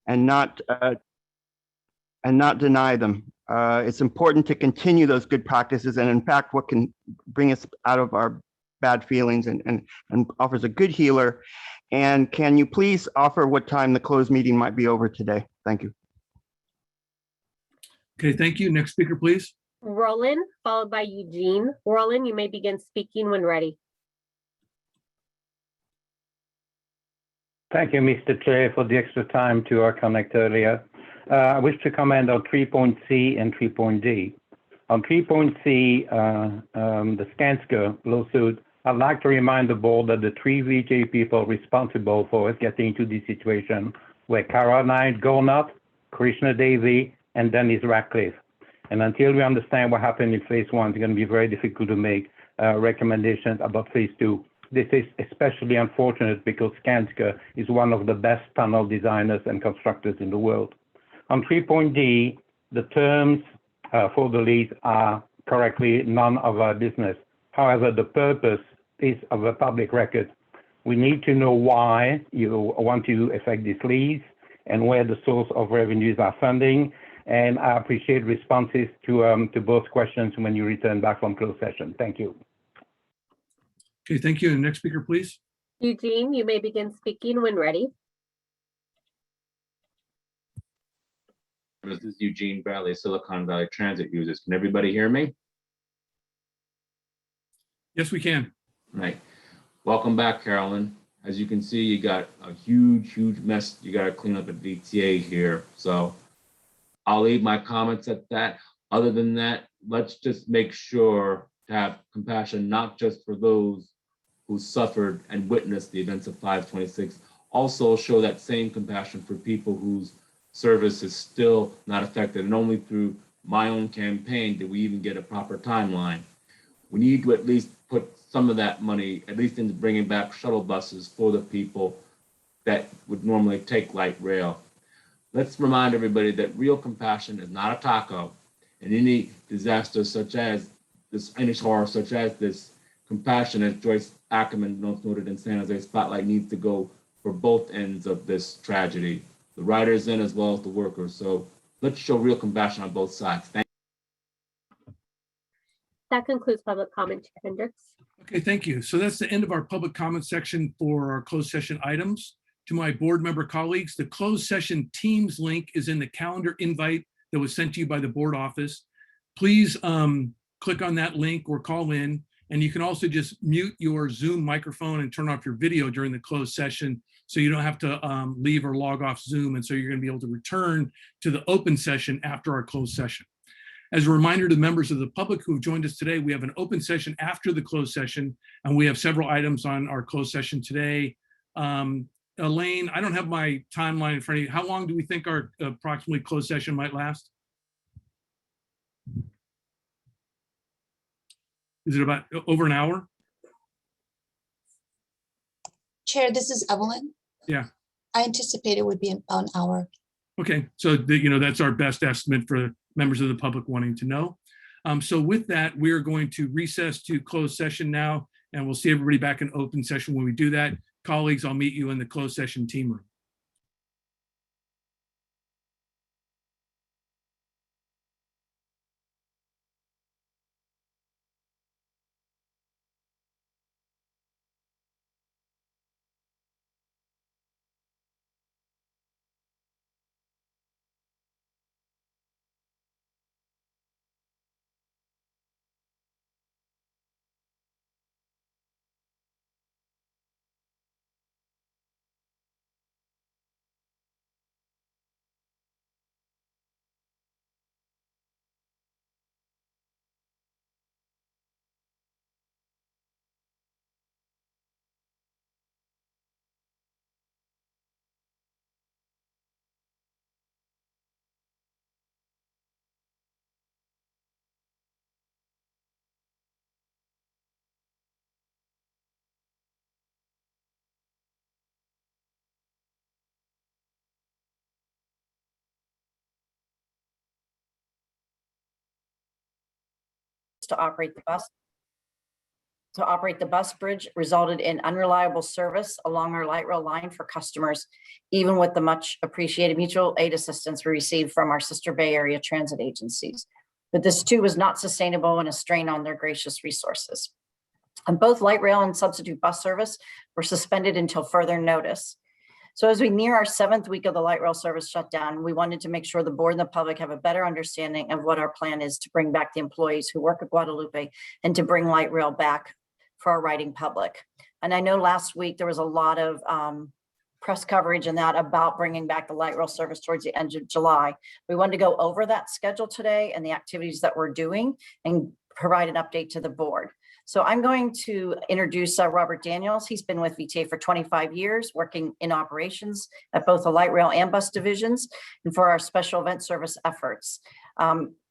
and not deny them. It's important to continue those good practices, and in fact, what can bring us out of our bad feelings and offers a good healer. And can you please offer what time the closed meeting might be over today? Thank you. Okay, thank you. Next speaker, please. Roland, followed by Eugene. Roland, you may begin speaking when ready. Thank you, Mr. Chair, for the extra time to connect earlier. I wish to comment on 3.C and 3.D. On 3.C, the Skanska lawsuit, I'd like to remind the board that the three VTA people responsible for us getting into this situation were Caroline Gornat, Krishna Devi, and Dennis Radcliffe. And until we understand what happened in phase one, it's going to be very difficult to make recommendations about phase two. This is especially unfortunate because Skanska is one of the best tunnel designers and constructors in the world. On 3.D, the terms for the lease are correctly none of our business. However, the purpose is of a public record. We need to know why you want to effect this lease and where the source of revenues are funding. And I appreciate responses to both questions when you return back from closed session. Thank you. Okay, thank you. And next speaker, please. Eugene, you may begin speaking when ready. This is Eugene Bradley, Silicon Valley Transit users. Can everybody hear me? Yes, we can. Right. Welcome back, Carolyn. As you can see, you got a huge mess you got to clean up at VTA here. So I'll leave my comments at that. Other than that, let's just make sure to have compassion, not just for those who suffered and witnessed the events of 5/26. Also show that same compassion for people whose service is still not affected. And only through my own campaign did we even get a proper timeline. We need to at least put some of that money, at least into bringing back shuttle buses for the people that would normally take light rail. Let's remind everybody that real compassion is not a taco, and any disaster such as this, any horror such as this, compassion, as Joyce Ackerman noted in San Jose Spotlight, needs to go for both ends of this tragedy, the riders in as well as the workers. So let's show real compassion on both sides. Thank you. That concludes public comment, Chair Hendricks. Okay, thank you. So that's the end of our public comment section for our closed session items. To my board member colleagues, the closed session Teams link is in the calendar invite that was sent to you by the board office. Please click on that link or call in. And you can also just mute your Zoom microphone and turn off your video during the closed session, so you don't have to leave or log off Zoom. And so you're going to be able to return to the open session after our closed session. As a reminder to members of the public who have joined us today, we have an open session after the closed session, and we have several items on our closed session today. Elaine, I don't have my timeline in front of you. How long do we think our approximately closed session might last? Is it about over an hour? Chair, this is Evelyn. Yeah. I anticipate it would be about an hour. Okay, so that's our best estimate for members of the public wanting to know. So with that, we're going to recess to closed session now, and we'll see everybody back in open session when we do that. Colleagues, I'll meet you in the closed session team room. To operate the bus. to operate the bus bridge resulted in unreliable service along our light rail line for customers, even with the much appreciated mutual aid assistance we received from our sister Bay Area transit agencies. But this too was not sustainable and a strain on their gracious resources. And both light rail and substitute bus service were suspended until further notice. So as we near our 7th week of the light rail service shutdown, we wanted to make sure the board and the public have a better understanding of what our plan is to bring back the employees who work at Guadalupe and to bring light rail back for our riding public. And I know last week there was a lot of press coverage and that about bringing back the light rail service towards the end of July. We wanted to go over that schedule today and the activities that we're doing and provide an update to the board. So I'm going to introduce Robert Daniels. He's been with VTA for 25 years, working in operations at both the light rail and bus divisions and for our special event service efforts.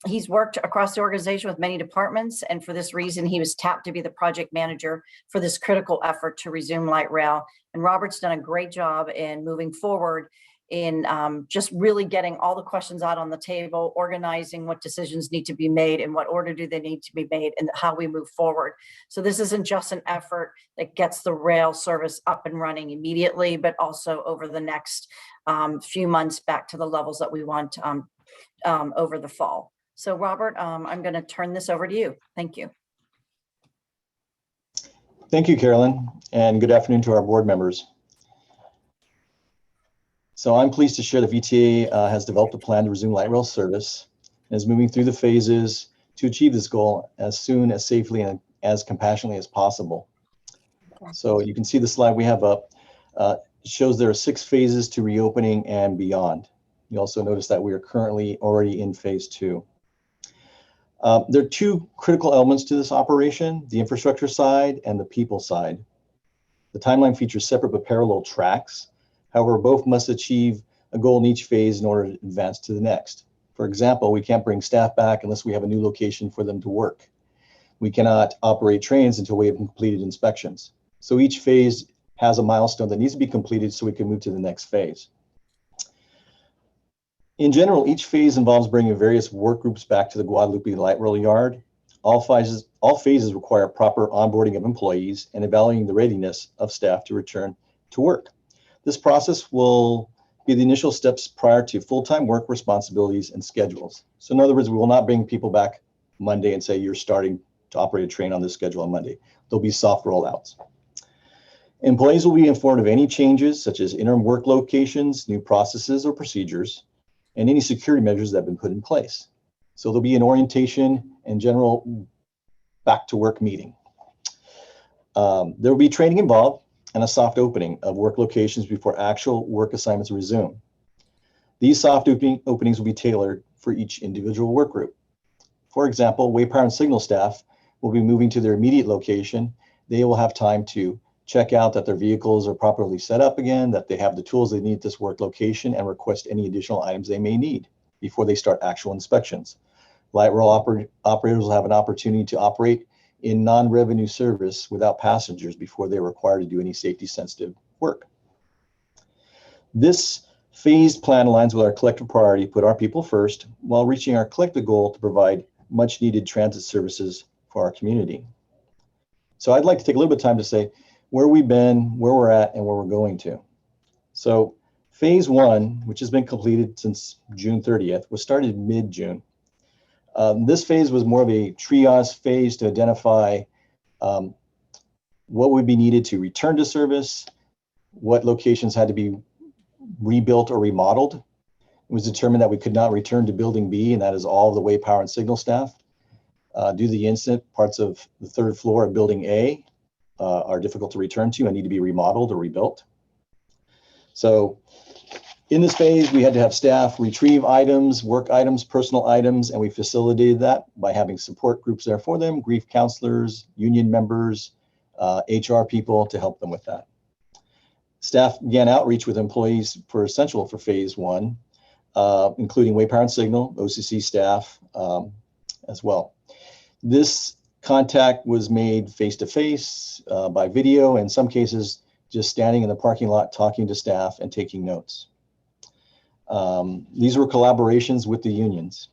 He's worked across the organization with many departments, and for this reason, he was tapped to be the project manager for this critical effort to resume light rail. And Robert's done a great job in moving forward in just really getting all the questions out on the table, organizing what decisions need to be made and what order do they need to be made and how we move forward. So this isn't just an effort that gets the rail service up and running immediately, but also over the next few months back to the levels that we want over the fall. So Robert, I'm going to turn this over to you. Thank you. Thank you, Carolyn, and good afternoon to our board members. So I'm pleased to share that VTA has developed a plan to resume light rail service and is moving through the phases to achieve this goal as soon, as safely, and as compassionately as possible. So you can see the slide we have up. Shows there are 6 phases to reopening and beyond. You also notice that we are currently already in phase 2. There are 2 critical elements to this operation, the infrastructure side and the people side. The timeline features separate but parallel tracks. However, both must achieve a goal in each phase in order to advance to the next. For example, we can't bring staff back unless we have a new location for them to work. We cannot operate trains until we have completed inspections. So each phase has a milestone that needs to be completed so we can move to the next phase. In general, each phase involves bringing various work groups back to the Guadalupe Light Rail Yard. All phases require proper onboarding of employees and evaluating the readiness of staff to return to work. This process will be the initial steps prior to full-time work responsibilities and schedules. So in other words, we will not bring people back Monday and say, you're starting to operate a train on this schedule on Monday. There'll be soft rollouts. Employees will be informed of any changes such as interim work locations, new processes or procedures, and any security measures that have been put in place. So there'll be an orientation and general back to work meeting. There will be training involved and a soft opening of work locations before actual work assignments resume. These soft openings will be tailored for each individual work group. For example, Waypower and Signal staff will be moving to their immediate location. They will have time to check out that their vehicles are properly set up again, that they have the tools they need at this work location, and request any additional items they may need before they start actual inspections. Light rail operators will have an opportunity to operate in non-revenue service without passengers before they're required to do any safety-sensitive work. This phased plan aligns with our collective priority to put our people first while reaching our collective goal to provide much-needed transit services for our community. So I'd like to take a little bit of time to say where we've been, where we're at, and where we're going to. So phase 1, which has been completed since June 30th, was started mid-June. This phase was more of a triage phase to identify what would be needed to return to service, what locations had to be rebuilt or remodeled. It was determined that we could not return to building B, and that is all of the Waypower and Signal staff. Due to the incident, parts of the 3rd floor of building A are difficult to return to and need to be remodeled or rebuilt. So in this phase, we had to have staff retrieve items, work items, personal items, and we facilitated that by having support groups there for them, grief counselors, union members, HR people to help them with that. Staff began outreach with employees for essential for phase 1, including Waypower and Signal, OCC staff as well. This contact was made face-to-face by video, in some cases, just standing in the parking lot, talking to staff and taking notes. These were collaborations with the unions.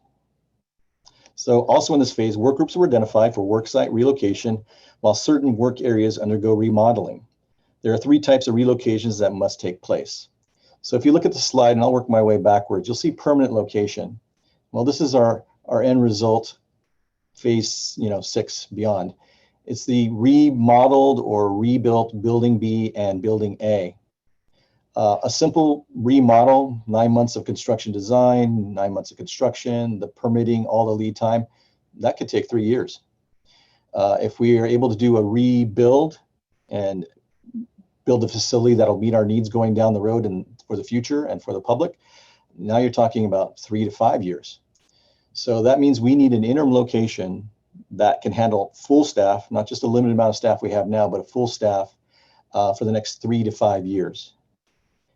So also in this phase, work groups were identified for worksite relocation while certain work areas undergo remodeling. There are 3 types of relocations that must take place. So if you look at the slide, and I'll work my way backwards, you'll see permanent location. Well, this is our end result, phase 6 beyond. It's the remodeled or rebuilt Building B and Building A. A simple remodel, 9 months of construction design, 9 months of construction, the permitting, all the lead time, that could take 3 years. If we are able to do a rebuild and build a facility that'll meet our needs going down the road and for the future and for the public, now you're talking about 3 to 5 years. So that means we need an interim location that can handle full staff, not just a limited amount of staff we have now, but a full staff for the next 3 to 5 years.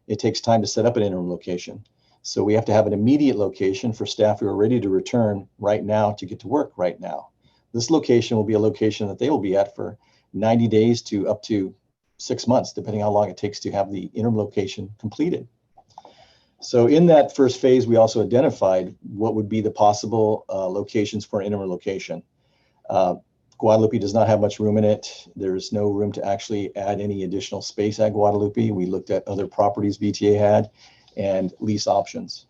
It takes time to set up an interim location. So we have to have an immediate location for staff who are ready to return right now to get to work right now. This location will be a location that they will be at for 90 days to up to 6 months, depending how long it takes to have the interim location completed. So in that first phase, we also identified what would be the possible locations for an interim location. Guadalupe does not have much room in it. There's no room to actually add any additional space at Guadalupe. We looked at other properties VTA had and lease options.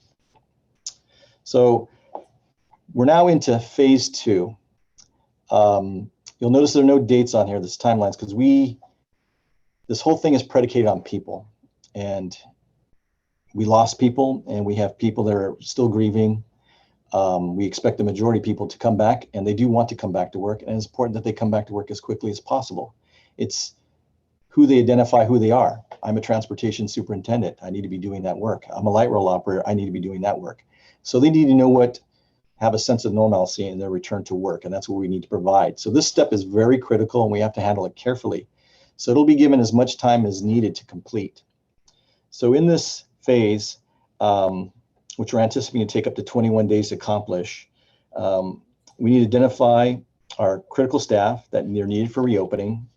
So we're now into phase 2. You'll notice there are no dates on here, this timelines, because this whole thing is predicated on people. And we lost people, and we have people that are still grieving. We expect the majority of people to come back, and they do want to come back to work, and it's important that they come back to work as quickly as possible. It's who they identify who they are. I'm a transportation superintendent. I need to be doing that work. I'm a light rail operator. I need to be doing that work. So they need to know have a sense of normalcy in their return to work, and that's what we need to provide. So this step is very critical, and we have to handle it carefully. So it'll be given as much time as needed to complete. So in this phase, which we're anticipating to take up to 21 days to accomplish, we need to identify our critical staff that are needed for reopening.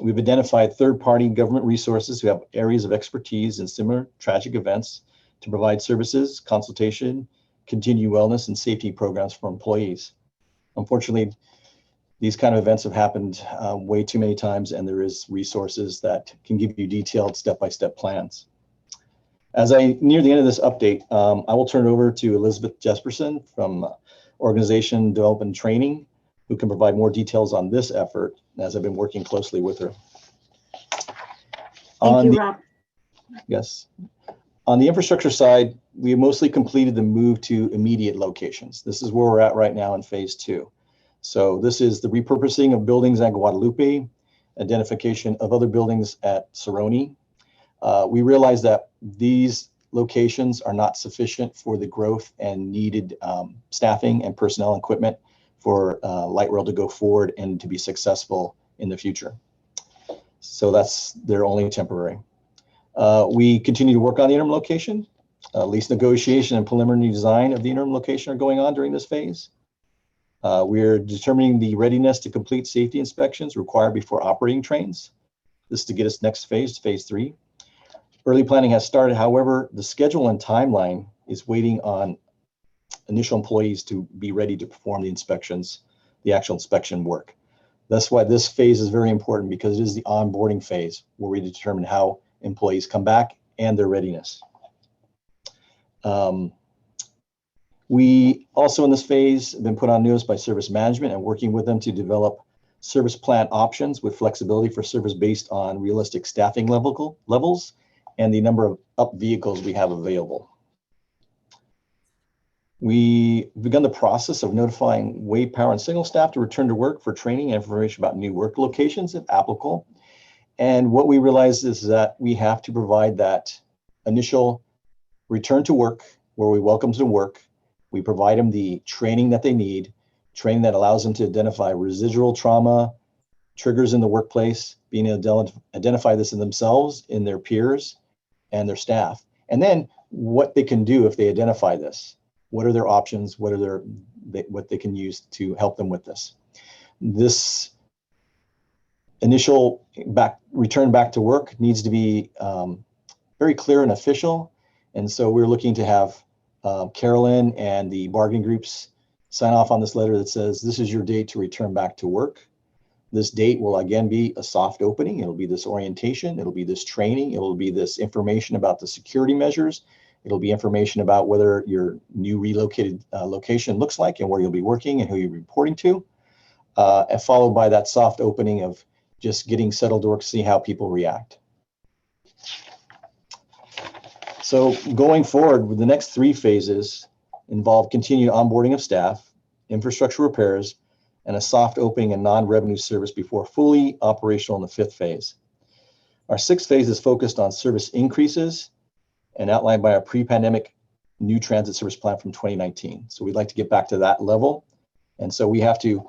We've identified third-party government resources who have areas of expertise in similar tragic events to provide services, consultation, continued wellness, and safety programs for employees. Unfortunately, these kind of events have happened way too many times, and there is resources that can give you detailed step-by-step plans. As I near the end of this update, I will turn it over to Elizabeth Jesperson from Organization Development Training, who can provide more details on this effort, as I've been working closely with her. Thank you, Rob. Yes. On the infrastructure side, we mostly completed the move to immediate locations. This is where we're at right now in phase 2. So this is the repurposing of buildings at Guadalupe, identification of other buildings at Cerrone. We realize that these locations are not sufficient for the growth and needed staffing and personnel and equipment for light rail to go forward and to be successful in the future. So they're only temporary. We continue to work on the interim location. Lease negotiation and preliminary design of the interim location are going on during this phase. We're determining the readiness to complete safety inspections required before operating trains. This is to get us next phase, phase 3. Early planning has started. However, the schedule and timeline is waiting on initial employees to be ready to perform the inspections, the actual inspection work. That's why this phase is very important, because it is the onboarding phase where we determine how employees come back and their readiness. We also in this phase have been put on notice by service management and working with them to develop service plan options with flexibility for service based on realistic staffing levels and the number of up vehicles we have available. We've begun the process of notifying wave power and signal staff to return to work for training and information about new work locations if applicable. And what we realized is that we have to provide that initial return to work where we welcome them to work. We provide them the training that they need, training that allows them to identify residual trauma, triggers in the workplace, being able to identify this in themselves, in their peers, and their staff. And then what they can do if they identify this. What are their options? What they can use to help them with this? This initial return back to work needs to be very clear and official. And so we're looking to have Carolyn and the bargaining groups sign off on this letter that says, this is your date to return back to work. This date will again be a soft opening. It'll be this orientation. It'll be this training. It'll be this information about the security measures. It'll be information about whether your new relocated location looks like and where you'll be working and who you're reporting to. And followed by that soft opening of just getting settled to work, see how people react. So going forward, with the next 3 phases involve continued onboarding of staff, infrastructure repairs, and a soft opening and non-revenue service before fully operational in the 5th phase. Our 6th phase is focused on service increases and outlined by our pre-pandemic new transit service plan from 2019. So we'd like to get back to that level. And so we have to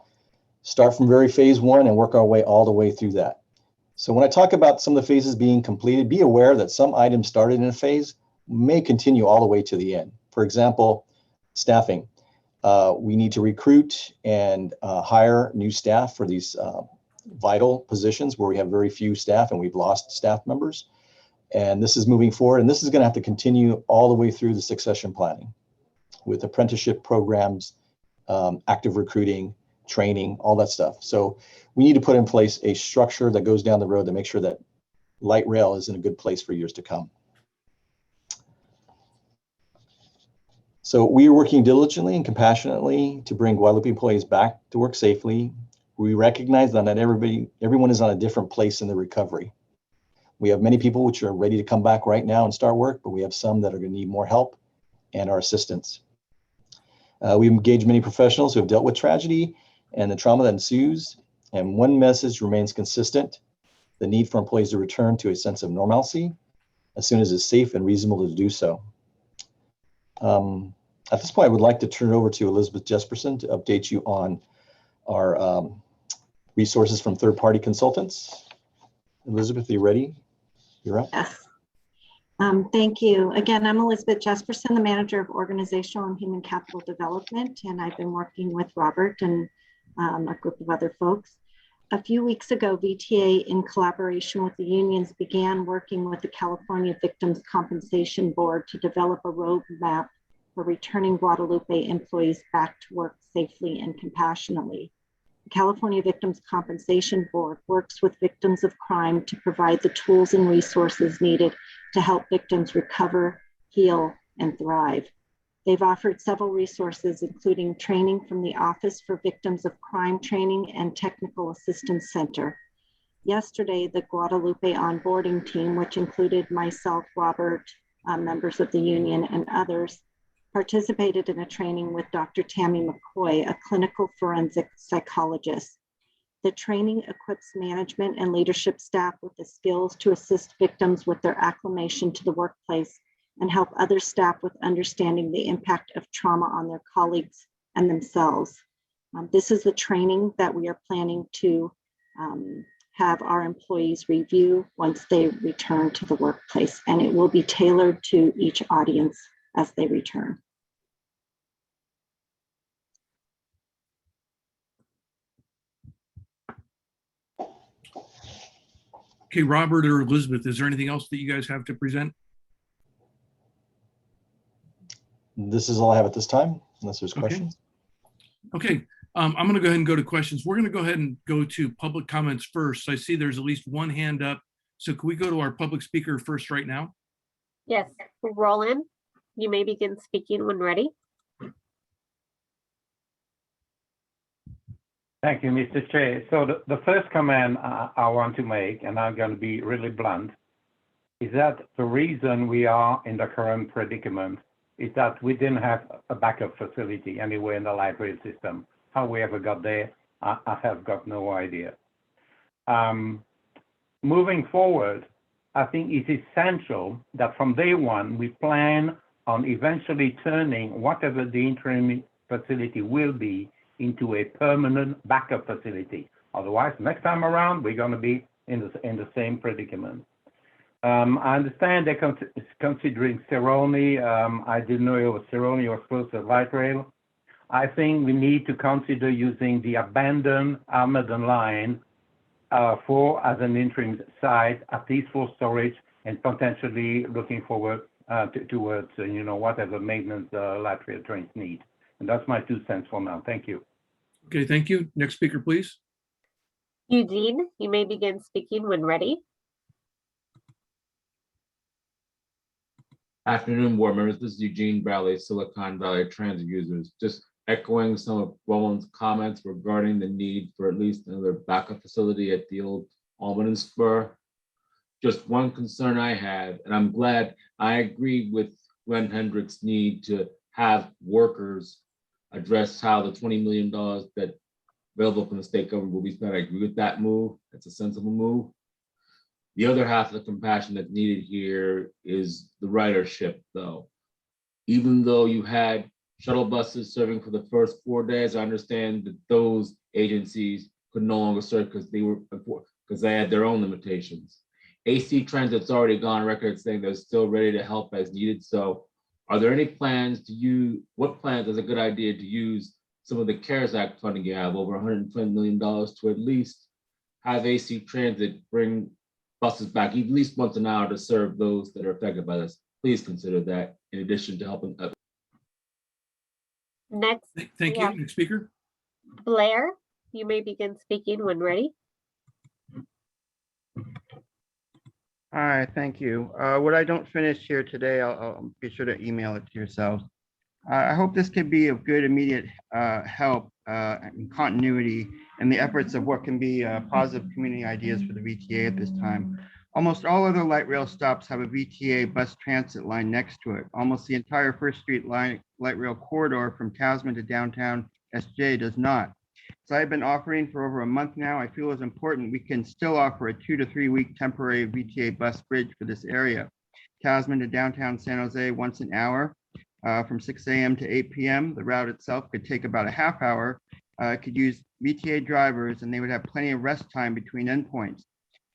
start from very phase 1 and work our way all the way through that. So when I talk about some of the phases being completed, be aware that some items started in a phase may continue all the way to the end. For example, staffing. We need to recruit and hire new staff for these vital positions where we have very few staff and we've lost staff members. And this is moving forward, and this is going to have to continue all the way through the succession planning with apprenticeship programs, active recruiting, training, all that stuff. So we need to put in place a structure that goes down the road to make sure that light rail is in a good place for years to come. So we are working diligently and compassionately to bring Guadalupe employees back to work safely. We recognize that not everyone is on a different place in the recovery. We have many people which are ready to come back right now and start work, but we have some that are going to need more help and our assistance. We've engaged many professionals who have dealt with tragedy and the trauma that ensues. And one message remains consistent: the need for employees to return to a sense of normalcy as soon as it's safe and reasonable to do so. At this point, I would like to turn it over to Elizabeth Jesperson to update you on our resources from third-party consultants. Elizabeth, are you ready? You're up. Yes. Thank you. Again, I'm Elizabeth Jesperson, the Manager of Organizational and Human Capital Development, and I've been working with Robert and a group of other folks. A few weeks ago, VTA, in collaboration with the unions, began working with the California Victims Compensation Board to develop a roadmap for returning Guadalupe employees back to work safely and compassionately. The California Victims Compensation Board works with victims of crime to provide the tools and resources needed to help victims recover, heal, and thrive. They've offered several resources, including training from the Office for Victims of Crime Training and Technical Assistance Center. Yesterday, the Guadalupe onboarding team, which included myself, Robert, members of the union, and others, participated in a training with Dr. Tammy McCoy, a clinical forensic psychologist. The training equips management and leadership staff with the skills to assist victims with their acclimation to the workplace and help other staff with understanding the impact of trauma on their colleagues and themselves. This is the training that we are planning to have our employees review once they return to the workplace, and it will be tailored to each audience as they return. Okay, Robert or Elizabeth, is there anything else that you guys have to present? This is all I have at this time, unless there's questions. Okay, I'm going to go ahead and go to questions. We're going to go ahead and go to public comments first. I see there's at least one hand up. So can we go to our public speaker first right now? Yes, Roland, you may begin speaking when ready. Thank you, Mr. Chair. So the first comment I want to make, and I'm going to be really blunt, is that the reason we are in the current predicament is that we didn't have a backup facility anywhere in the light rail system. How we ever got there, I have got no idea. Moving forward, I think it's essential that from day one, we plan on eventually turning whatever the interim facility will be into a permanent backup facility. Otherwise, next time around, we're going to be in the same predicament. I understand they're considering Cerrone. I didn't know it was Cerrone or close to light rail. I think we need to consider using the abandoned Almaden line as an interim site, at least for storage, and potentially looking forward towards whatever maintenance light rail trains need. And that's my 2 cents for now. Thank you. Okay, thank you. Next speaker, please. Eugene, you may begin speaking when ready. Afternoon, board members. This is Eugene Valley, Silicon Valley Transit users. Just echoing some of Roland's comments regarding the need for at least another backup facility at the old Almaden Spur. Just one concern I have, and I'm glad I agree with Glenn Hendrick's need to have workers address how the $20 million that available from the state government will be spent. I agree with that move. That's a sensible move. The other half of the compassion that's needed here is the ridership, though. Even though you had shuttle buses serving for the first 4 days, I understand that those agencies could no longer serve because they had their own limitations. AC Transit's already gone on record saying they're still ready to help as needed. So are there any plans to use, what plans is a good idea to use some of the CARES Act funding you have, over $120 million, to at least have AC Transit bring buses back at least once an hour to serve those that are affected by this? Please consider that in addition to helping. Next, Thank you. Yeah. Next speaker. Blair, you may begin speaking when ready. All right, thank you. What I don't finish here today, I'll be sure to email it to yourselves. I hope this could be of good immediate help and continuity in the efforts of what can be positive community ideas for the VTA at this time. Almost all other light rail stops have a VTA bus transit line next to it. Almost the entire First Street line light rail corridor from Tasman to downtown SJ does not. So I've been offering for over a month now. I feel it's important we can still offer a 2 to 3 week temporary VTA bus bridge for this area. Tasman to downtown San Jose once an hour from 6 a.m. to 8 p.m. The route itself could take about a half hour. Could use VTA drivers and they would have plenty of rest time between endpoints.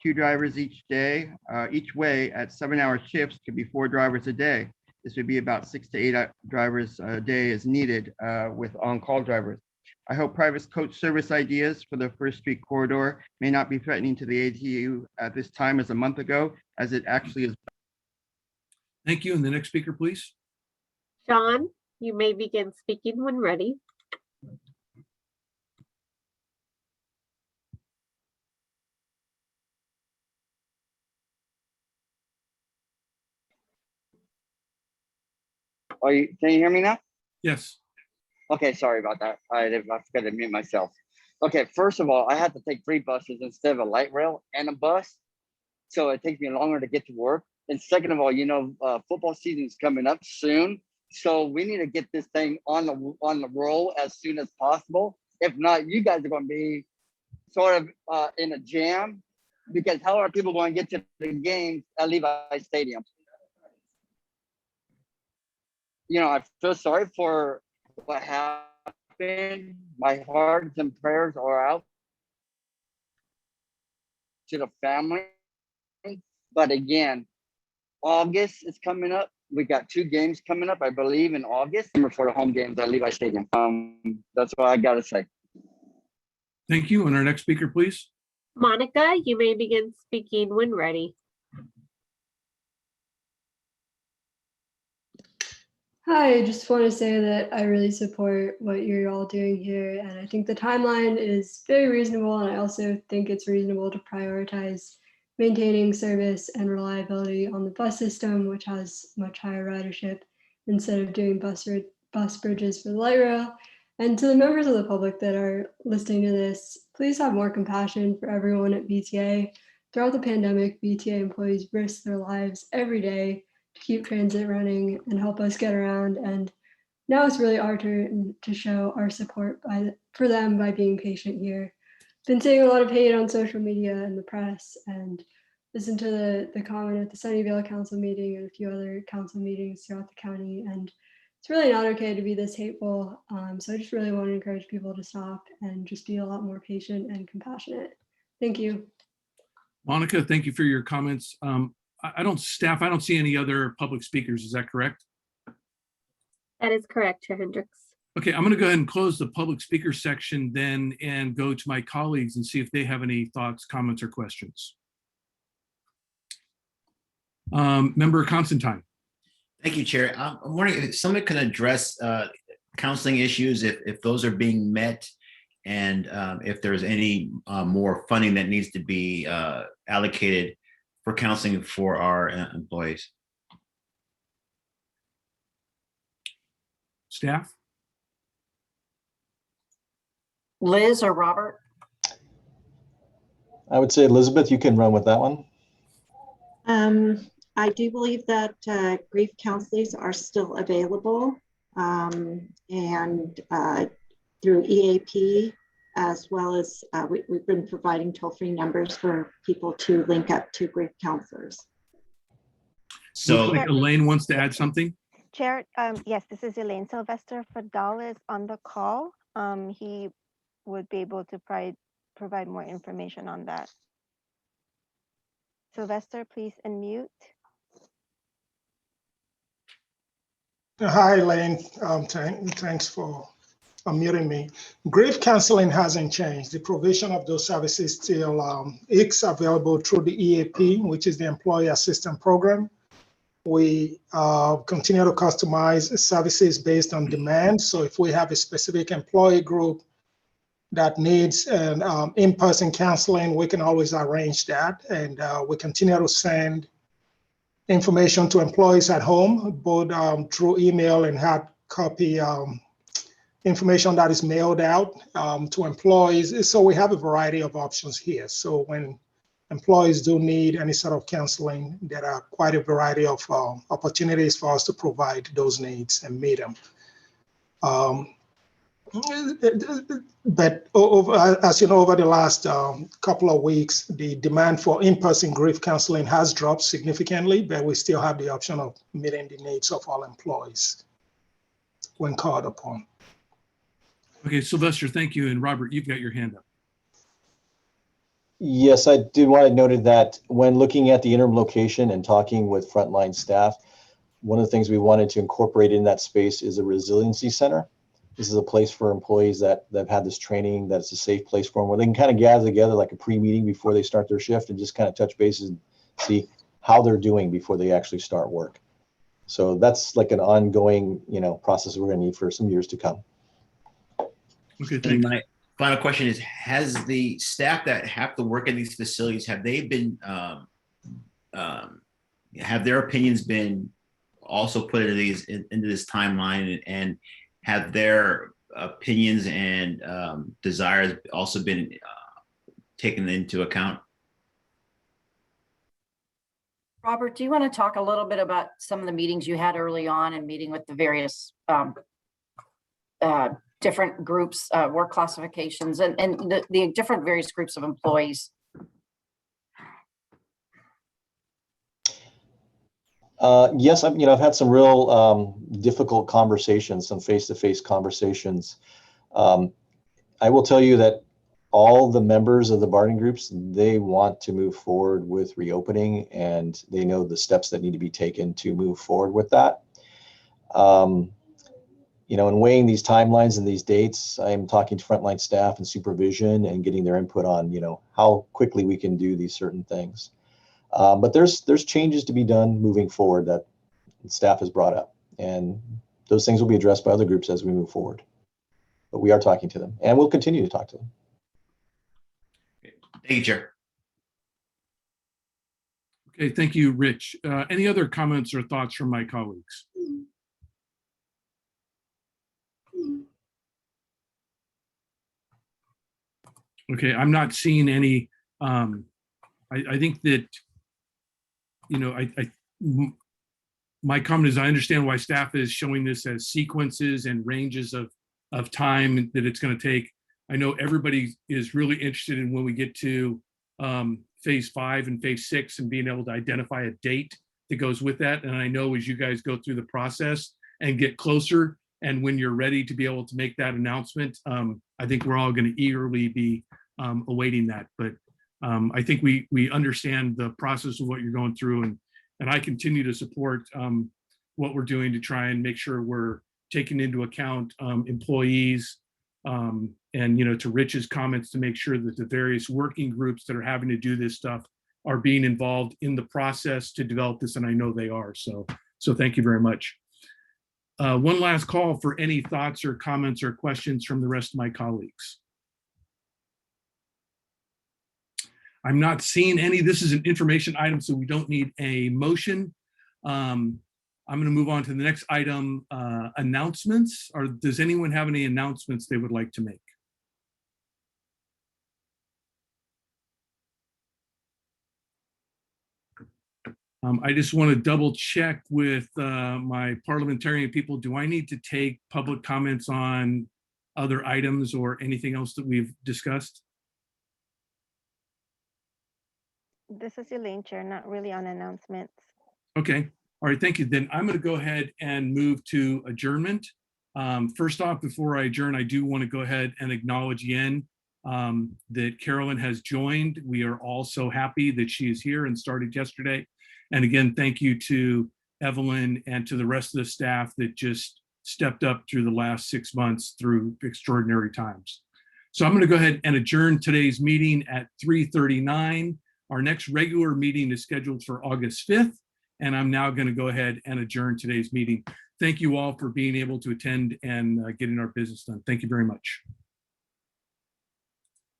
2 drivers each day, each way at 7-hour shifts could be 4 drivers a day. This would be about 6 to 8 drivers a day as needed with on-call drivers. I hope private coach service ideas for the First Street corridor may not be threatening to the ATU at this time as a month ago, as it actually is. Thank you. And the next speaker, please. Sean, you may begin speaking when ready. Can you hear me now? Yes. Okay, sorry about that. I forgot to mute myself. Okay, first of all, I had to take 3 buses instead of a light rail and a bus. So it takes me longer to get to work. And second of all, you know, football season is coming up soon. So we need to get this thing on the roll as soon as possible. If not, you guys are going to be sort of in a jam, because how are people going to get to the games at Levi Stadium? You know, I feel sorry for what happened. My hearts and prayers are out to the family. But again, August is coming up. We got 2 games coming up, I believe, in August for the home games at Levi Stadium. That's what I got to say. Thank you. And our next speaker, please. Monica, you may begin speaking when ready. Hi, I just want to say that I really support what you're all doing here, and I think the timeline is very reasonable, and I also think it's reasonable to prioritize maintaining service and reliability on the bus system, which has much higher ridership, instead of doing bus bridges for the light rail. And to the members of the public that are listening to this, please have more compassion for everyone at VTA. Throughout the pandemic, VTA employees risk their lives every day to keep transit running and help us get around. And now it's really our turn to show our support for them by being patient here. Been seeing a lot of hate on social media and the press, and listened to the comment at the Sunnyvale Council meeting and a few other council meetings throughout the county. And it's really not okay to be this hateful. So I just really want to encourage people to stop and just be a lot more patient and compassionate. Thank you. Monica, thank you for your comments. I don't see any other public speakers. Is that correct? That is correct, Chair Hendricks. Okay, I'm going to go ahead and close the public speaker section then and go to my colleagues and see if they have any thoughts, comments, or questions. Member Constantine. Thank you, Chair. I'm wondering if someone can address counseling issues, if those are being met, and if there's any more funding that needs to be allocated for counseling for our employees. Staff? Liz or Robert? I would say, Elizabeth, you can run with that one. I do believe that grief counselors are still available, and through EAP, as well as we've been providing toll-free numbers for people to link up to grief counselors. Looks So like Elaine wants to add something. Chair, yes, this is Elaine. Sylvester Fadal is on the call. He would be able to provide more information on that. Sylvester, please unmute. Hi, Elaine. Thanks for unmuting me. Grief counseling hasn't changed. The provision of those services still is available through the EAP, which is the Employee Assistance Program. We continue to customize services based on demand. So if we have a specific employee group that needs an in-person counseling, we can always arrange that. And we continue to send information to employees at home, both through email and hard copy information that is mailed out to employees. So we have a variety of options here. So when employees do need any sort of counseling, there are quite a variety of opportunities for us to provide those needs and meet them. But as you know, over the last couple of weeks, the demand for in-person grief counseling has dropped significantly, but we still have the option of meeting the needs of all employees when called upon. Okay, Sylvester, thank you. And Robert, you've got your hand up. Yes, I did want to note that when looking at the interim location and talking with frontline staff, one of the things we wanted to incorporate in that space is a resiliency center. This is a place for employees that have had this training, that's a safe place for them, where they can kind of gather together like a pre-meeting before they start their shift and just kind of touch bases and see how they're doing before they actually start work. So that's like an ongoing, process we're going to need for some years to come. Okay, and my final question is, has the staff that have to work in these facilities, have they been, have their opinions been also put into this timeline, and have their opinions and desires also been taken into account? Robert, do you want to talk a little bit about some of the meetings you had early on and meeting with the various different groups, work classifications, and the different various groups of employees? Yes, I've had some real difficult conversations, some face-to-face conversations. I will tell you that all the members of the bargaining groups, they want to move forward with reopening, and they know the steps that need to be taken to move forward with that. In weighing these timelines and these dates, I'm talking to frontline staff and supervision and getting their input on, how quickly we can do these certain things. But there's changes to be done moving forward that staff has brought up, and those things will be addressed by other groups as we move forward. But we are talking to them, and we'll continue to talk to them. Thank you, Chair. Okay, thank you, Rich. Any other comments or thoughts from my colleagues? Okay, I'm not seeing any. I think that, my comment is, I understand why staff is showing this as sequences and ranges of time that it's going to take. I know everybody is really interested in when we get to phase 5 and phase 6 and being able to identify a date that goes with that. And I know as you guys go through the process and get closer, and when you're ready to be able to make that announcement, I think we're all going to eagerly be awaiting that. But I think we understand the process of what you're going through, and I continue to support what we're doing to try and make sure we're taking into account employees, and to Rich's comments, to make sure that the various working groups that are having to do this stuff are being involved in the process to develop this, and I know they are. So thank you very much. One last call for any thoughts or comments or questions from the rest of my colleagues. I'm not seeing any. This is an information item, so we don't need a motion. I'm going to move on to the next item, announcements. Or does anyone have any announcements they would like to make? I just want to double check with my parliamentarian people. Do I need to take public comments on other items or anything else that we've discussed? This is Elaine, Chair, not really on announcements. Okay, all right, thank you. Then I'm going to go ahead and move to adjournment. First off, before I adjourn, I do want to go ahead and acknowledge Yen that Carolyn has joined. We are all so happy that she is here and started yesterday. And again, thank you to Evelyn and to the rest of the staff that just stepped up through the last 6 months through extraordinary times. So I'm going to go ahead and adjourn today's meeting at 3:39. Our next regular meeting is scheduled for August 5th, and I'm now going to go ahead and adjourn today's meeting. Thank you all for being able to attend and getting our business done. Thank you very much.